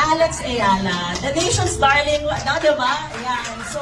Alex Eala, the nation's darling, diba? Ayan. So,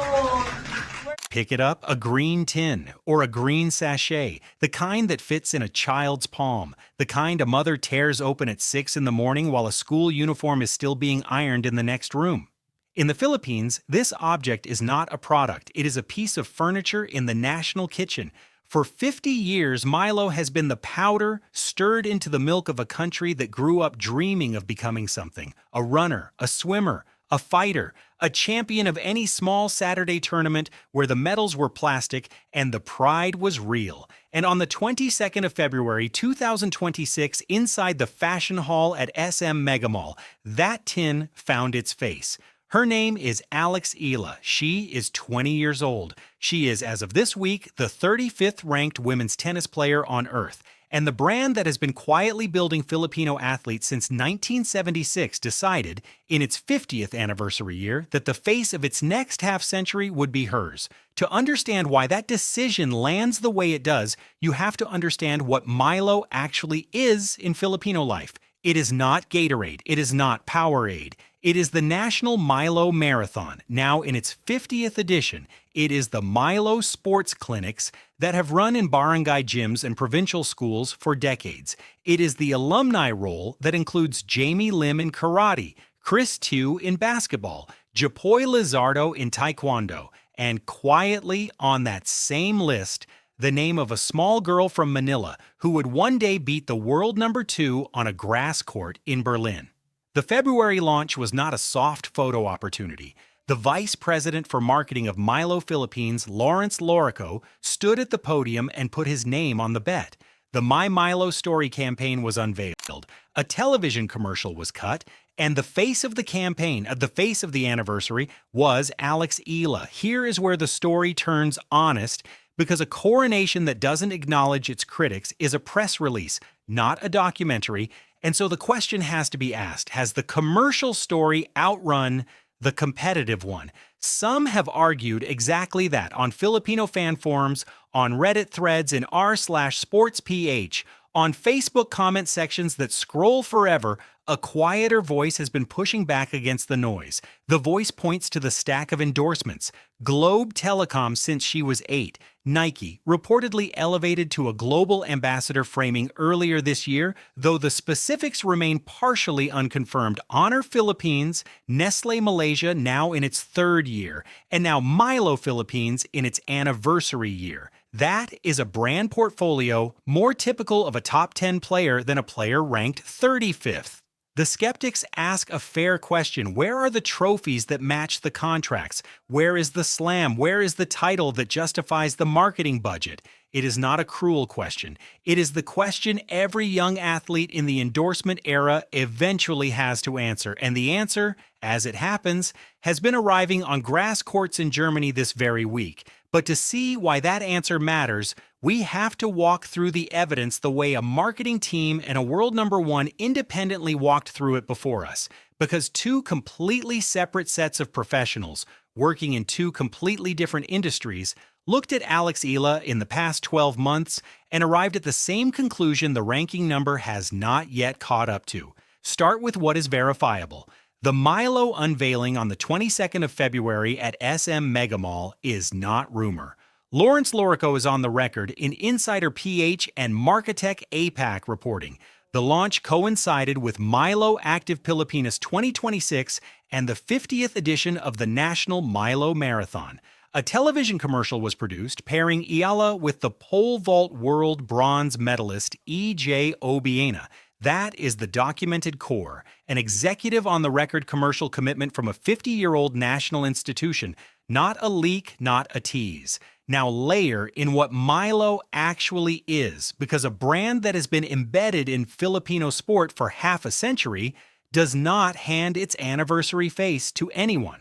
Pick it up, a green tin or a green sachet, the kind that fits in a child's palm, the kind a mother tears open at 6 in the morning while a school uniform is still being ironed in the next room. In the Philippines, this object is not a product, it is a piece of furniture in the national kitchen. For 50 years, Milo has been the powder stirred into the milk of a country that grew up dreaming of becoming something: a runner, a swimmer, a fighter, a champion of any small Saturday tournament where the medals were plastic and the pride was real. And on the 22nd of February 2026, inside the Fashion Hall at SM Megamall, that tin found its face. Her name is Alex Eala. She is 20 years old. She is, as of this week, the 35th ranked women's tennis player on Earth. And the brand that has been quietly building Filipino athletes since 1976 decided, in its 50th anniversary year, that the face of its next half-century would be hers. To understand why that decision lands the way it does, you have to understand what Milo actually is in Filipino life. It is not Gatorade. It is not Powerade. It is the National Milo Marathon, now in its 50th edition. It is the Milo Sports Clinics that have run in barangay gyms and provincial schools for decades. It is the alumni roll that includes Jamie Lim in karate, Chris Tew in basketball, Japoy Lizardo in taekwondo, and quietly on that same list, the name of a small girl from Manila who would one day beat the world #2 on a grass court in Berlin. The February launch was not a soft photo opportunity. The vice president for marketing of Milo Philippines, Lawrence Lorico, stood at the podium and put his name on the bet. The My Milo Story campaign was unveiled. A television commercial was cut, and the face of the campaign, the face of the anniversary, was Alex Eala. Here is where the story turns honest, because a coronation that doesn't acknowledge its critics is a press release, not a documentary. And so the question has to be asked, has the commercial story outrun the competitive one? Some have argued exactly that on Filipino fan forums, on Reddit threads in r/sportsph, on Facebook comment sections that scroll forever. A quieter voice has been pushing back against the noise. The voice points to the stack of endorsements. Globe Telecom since she was 8. Nike, reportedly elevated to a global ambassador framing earlier this year, though the specifics remain partially unconfirmed. Honor Philippines, Nestle Malaysia now in its 3rd year, and now Milo Philippines in its anniversary year. That is a brand portfolio more typical of a top 10 player than a player ranked 35th. The skeptics ask a fair question. Where are the trophies that match the contracts? Where is the slam? Where is the title that justifies the marketing budget? It is not a cruel question. It is the question every young athlete in the endorsement era eventually has to answer. And the answer, as it happens, has been arriving on grass courts in Germany this very week. But to see why that answer matters, we have to walk through the evidence the way a marketing team and a world #1 independently walked through it before us. Because two completely separate sets of professionals, working in two completely different industries, looked at Alex Eala in the past 12 months and arrived at the same conclusion the ranking number has not yet caught up to. Start with what is verifiable. The Milo unveiling on the 22nd of February at SM Megamall is not rumor. Lawrence Lorico is on the record in Insider PH and Marketech APAC reporting. The launch coincided with Milo Active Pilipinas 2026 and the 50th edition of the National Milo Marathon. A television commercial was produced pairing Eala with the pole vault world bronze medalist E.J. Obiena. That is the documented core, an executive on the record commercial commitment from a 50-year-old national institution, not a leak, not a tease. Now layer in what Milo actually is, because a brand that has been embedded in Filipino sport for half a century does not hand its anniversary face to anyone.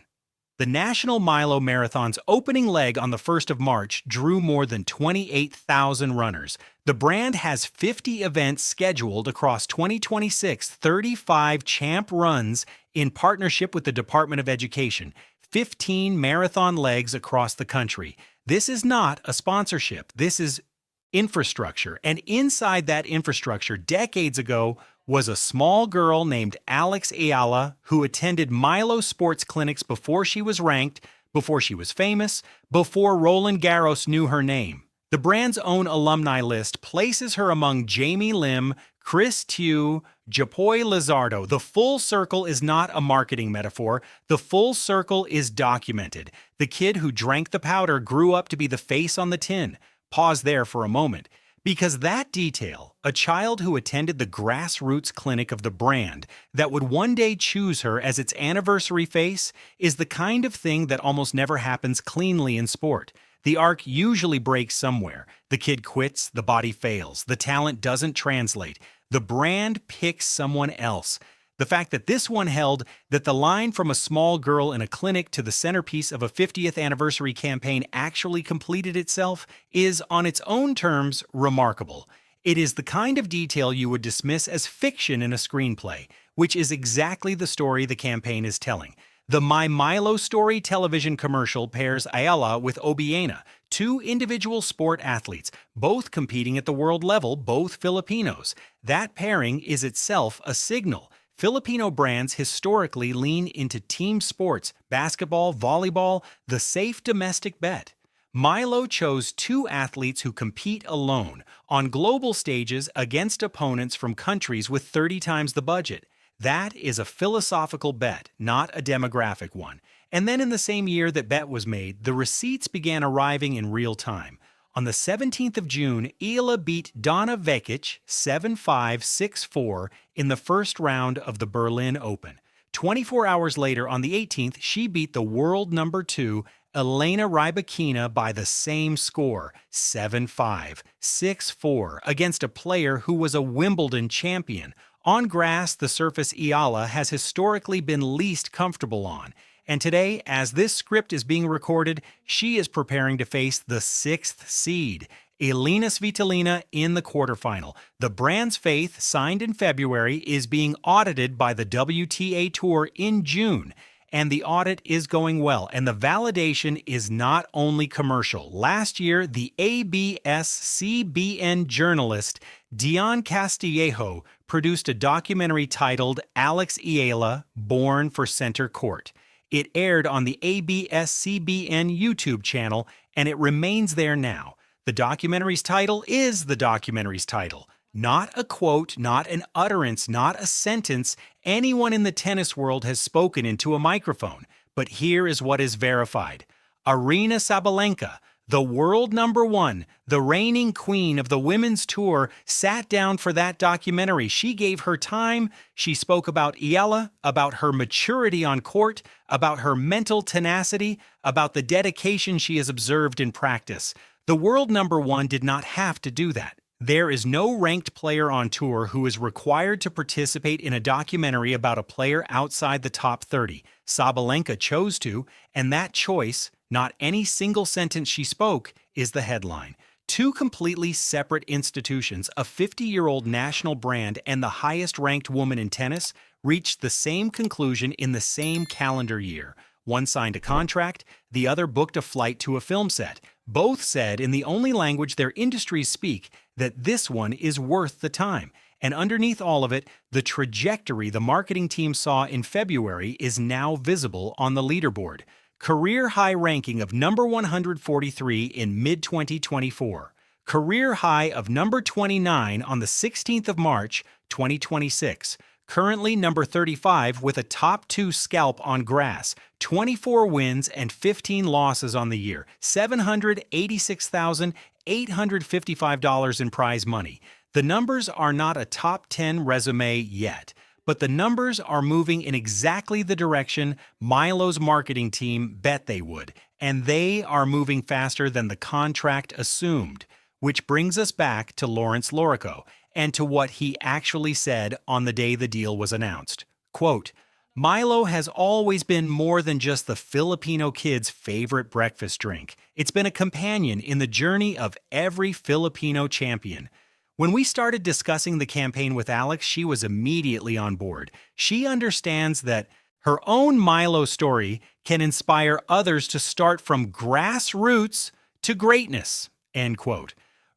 The National Milo Marathon's opening leg on the 1st of March drew more than 28,000 runners. The brand has 50 events scheduled across 2026, 35 champ runs in partnership with the Department of Education, 15 marathon legs across the country. This is not a sponsorship. This is infrastructure. And inside that infrastructure, decades ago, was a small girl named Alex Eala who attended Milo sports clinics before she was ranked, before she was famous, before Roland Garros knew her name. The brand's own alumni list places her among Jamie Lim, Chris Tew, Japoy Lizardo. The full circle is not a marketing metaphor. The full circle is documented. The kid who drank the powder grew up to be the face on the tin. Pause there for a moment. Because that detail, a child who attended the Grassroots clinic of the brand that would one day choose her as its anniversary face, is the kind of thing that almost never happens cleanly in sport. The arc usually breaks somewhere. The kid quits, the body fails, the talent doesn't translate. The brand picks someone else. The fact that this one held, that the line from a small girl in a clinic to the centerpiece of a 50th anniversary campaign actually completed itself, is, on its own terms, remarkable. It is the kind of detail you would dismiss as fiction in a screenplay, which is exactly the story the campaign is telling. The My Milo Story television commercial pairs Eala with Obiena, two individual sport athletes, both competing at the world level, both Filipinos. That pairing is itself a signal. Filipino brands historically lean into team sports, basketball, volleyball, the safe domestic bet. Milo chose two athletes who compete alone, on global stages against opponents from countries with 30 times the budget. That is a philosophical bet, not a demographic one. And then in the same year that bet was made, the receipts began arriving in real time. On the 17th of June, Eala beat Donna Vekic 7-5, 6-4 in the first round of the Berlin Open. 24 hours later, on the 18th, she beat the world number 2, Elena Rybakina, by the same score, 7-5, 6-4, against a player who was a Wimbledon champion. On grass, the surface Eala has historically been least comfortable on. And today, as this script is being recorded, she is preparing to face the 6th seed, Elina Svitolina, in the quarterfinal. The brand's faith, signed in February, is being audited by the WTA Tour in June. And the audit is going well, and the validation is not only commercial. Last year, the ABS-CBN journalist Dion Castillejo produced a documentary titled Alex Eala, Born for Center Court. It aired on the ABS-CBN YouTube channel, and it remains there now. The documentary's title is the documentary's title. Not a quote, not an utterance, not a sentence anyone in the tennis world has spoken into a microphone. But here is what is verified. Aryna Sabalenka, the world number 1, the reigning queen of the women's tour, sat down for that documentary. She gave her time. She spoke about Eala, about her maturity on court, about her mental tenacity, about the dedication she has observed in practice. The world number 1 did not have to do that. There is no ranked player on tour who is required to participate in a documentary about a player outside the top 30. Sabalenka chose to, and that choice, not any single sentence she spoke, is the headline. Two completely separate institutions, a 50-year-old national brand and the highest-ranked woman in tennis, reached the same conclusion in the same calendar year. One signed a contract, the other booked a flight to a film set. Both said, in the only language their industries speak, that this one is worth the time. And underneath all of it, the trajectory the marketing team saw in February is now visible on the leaderboard. Career high ranking of number 143 in mid-2024. Career high of number 29 on the 16th of March, 2026. Currently number 35 with a top 2 scalp on grass, 24 wins and 15 losses on the year, $786,855 in prize money. The numbers are not a top 10 resume yet, but the numbers are moving in exactly the direction Milo's marketing team bet they would, and they are moving faster than the contract assumed, which brings us back to Lawrence Lorico and to what he actually said on the day the deal was announced. Quote, Milo has always been more than just the Filipino kid's favorite breakfast drink. It's been a companion in the journey of every Filipino champion. When we started discussing the campaign with Alex, she was immediately on board. She understands that her own Milo story can inspire others to start from grassroots to greatness, end quote.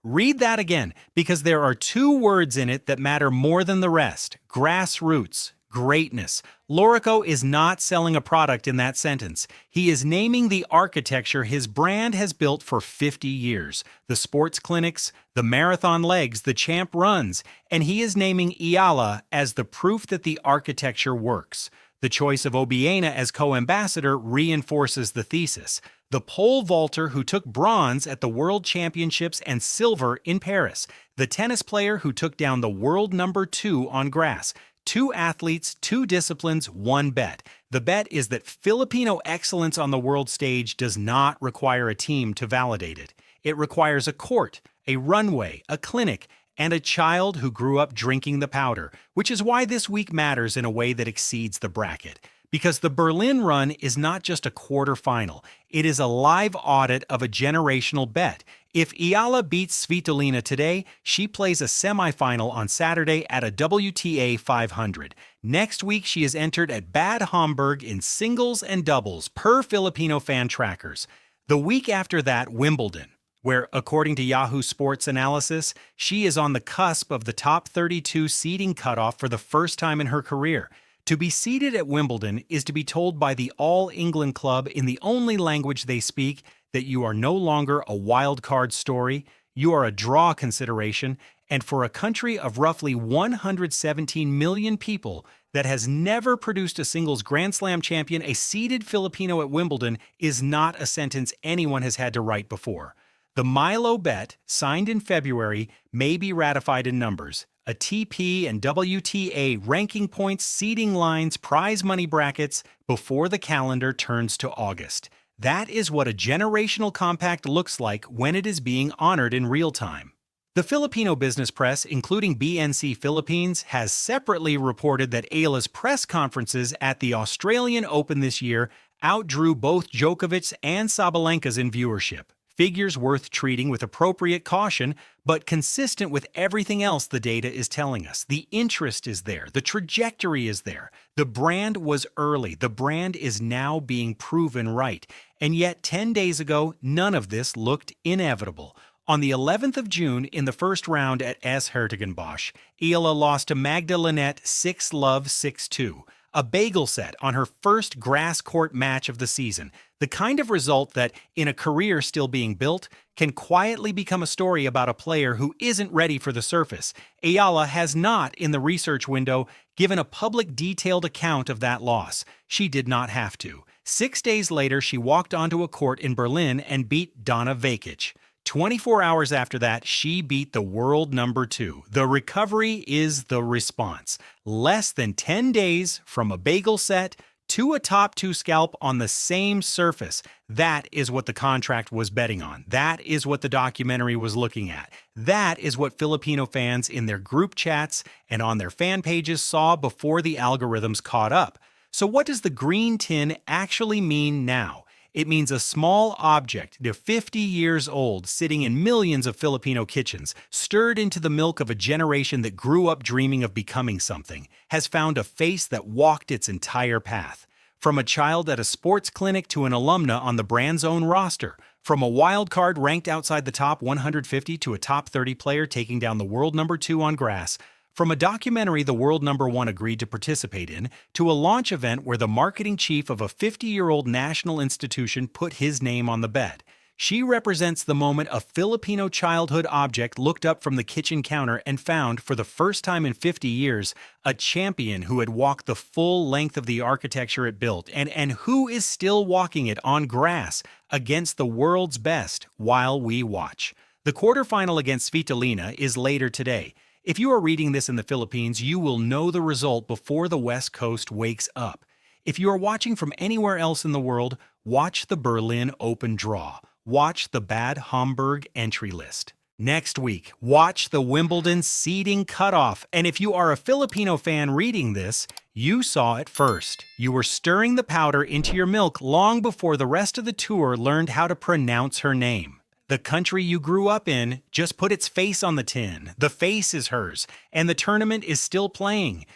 Read that again, because there are two words in it that matter more than the rest. Grassroots. Greatness. Lorico is not selling a product in that sentence. He is naming the architecture his brand has built for 50 years. The sports clinics, the marathon legs, the champ runs, and he is naming Eala as the proof that the architecture works. The choice of Obiena as co-ambassador reinforces the thesis. The pole vaulter who took bronze at the World Championships and silver in Paris. The tennis player who took down the world number 2 on grass. 2 athletes, 2 disciplines, 1 bet. The bet is that Filipino excellence on the world stage does not require a team to validate it. It requires a court, a runway, a clinic, and a child who grew up drinking the powder, which is why this week matters in a way that exceeds the bracket. Because the Berlin run is not just a quarterfinal, it is a live audit of a generational bet. If Eala beats Svitolina today, she plays a semifinal on Saturday at a WTA 500. Next week, she is entered at Bad Homburg in singles and doubles per Filipino fan trackers. The week after that, Wimbledon, where, according to Yahoo Sports analysis, she is on the cusp of the top 32 seeding cutoff for the first time in her career. To be seated at Wimbledon is to be told by the All England club in the only language they speak that you are no longer a wild card story, you are a draw consideration, and for a country of roughly 117 million people that has never produced a singles Grand Slam champion, a seeded Filipino at Wimbledon is not a sentence anyone has had to write before. The Milo bet, signed in February, may be ratified in numbers. A TP and WTA ranking points, seeding lines, prize money brackets before the calendar turns to August. That is what a generational compact looks like when it is being honored in real time. The Filipino business press, including BNC Philippines, has separately reported that Eala's press conferences at the Australian Open this year outdrew both Djokovic's and Sabalenka's in viewership. Figures worth treating with appropriate caution, but consistent with everything else the data is telling us. The interest is there. The trajectory is there. The brand was early. The brand is now being proven right. And yet, 10 days ago, none of this looked inevitable. On the 11th of June, in the first round at S. Hertogenbosch, Eala lost to Magda Linette 6-love, 6-2. A bagel set on her first grass court match of the season. The kind of result that, in a career still being built, can quietly become a story about a player who isn't ready for the surface. Eala has not, in the research window, given a public detailed account of that loss. She did not have to. 6 days later, she walked onto a court in Berlin and beat Donna Vekic. 24 hours after that, she beat the world number 2. The recovery is the response. Less than 10 days from a bagel set to a top 2 scalp on the same surface. That is what the contract was betting on. That is what the documentary was looking at. That is what Filipino fans in their group chats and on their fan pages saw before the algorithms caught up. So what does the green tin actually mean now? It means a small object, 50 years old, sitting in millions of Filipino kitchens, stirred into the milk of a generation that grew up dreaming of becoming something, has found a face that walked its entire path. From a child at a sports clinic to an alumna on the brand's own roster, from a wild card ranked outside the top 150 to a top 30 player taking down the world number 2 on grass, from a documentary the world number 1 agreed to participate in, to a launch event where the marketing chief of a 50-year-old national institution put his name on the bet. She represents the moment a Filipino childhood object looked up from the kitchen counter and found, for the first time in 50 years, a champion who had walked the full length of the architecture it built and who is still walking it on grass against the world's best while we watch. The quarterfinal against Svitolina is later today. If you are reading this in the Philippines, you will know the result before the West Coast wakes up. If you are watching from anywhere else in the world, watch the Berlin Open draw. Watch the Bad Homburg entry list. Next week, watch the Wimbledon seeding cutoff. And if you are a Filipino fan reading this, you saw it first. You were stirring the powder into your milk long before the rest of the tour learned how to pronounce her name. The country you grew up in just put its face on the tin. The face is hers, and the tournament is still playing.